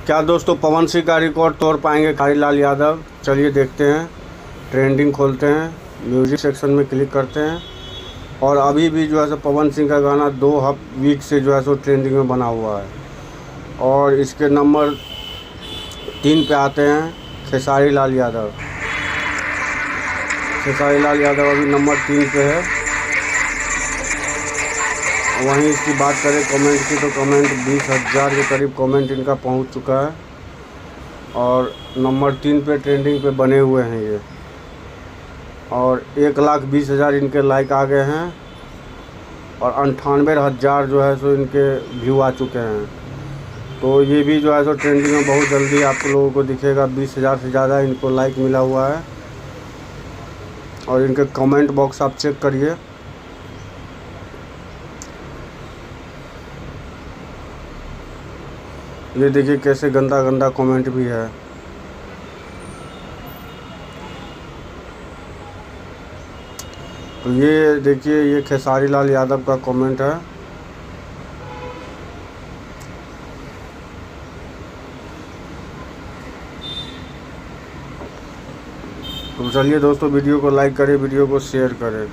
क्या दोस्तों पवन सिंह का रिकॉर्ड तोड़ पाएंगे खेसारी लाल यादव? चलिए देखते हैं। ट्रेंडिंग खोलते हैं, म्यूज़िक सेक्शन में क्लिक करते हैं और अभी भी जो है सो पवन सिंह का गाना 2 वीक से जो है सो ट्रेंडिंग में बना हुआ है। और इसके नंबर 3 पे आते हैं खेसारी लाल यादव। खेसारी लाल यादव अभी नंबर 3 पे है। वहीं इसकी बात करें कमेंट की तो कमेंट 20,000 के करीब कमेंट इनका पहुंच चुका है और नंबर 3 पे ट्रेंडिंग पे बने हुए हैं ये। और 1,20,000 इनके लाइक आ गए हैं और 98,000 जो है सो इनके व्यू आ चुके हैं। तो ये भी जो है सो ट्रेंडिंग में बहुत जल्दी आप लोगों को दिखेगा। 20,000 से ज़्यादा इनको लाइक मिला हुआ है। और इनके कमेंट बॉक्स आप चेक करिए। ये देखिए कैसे गंदा गंदा कमेंट भी है। तो ये देखिए ये खेसारी लाल यादव का कमेंट है। तो चलिए दोस्तों वीडियो को लाइक करें, वीडियो को शेयर करें।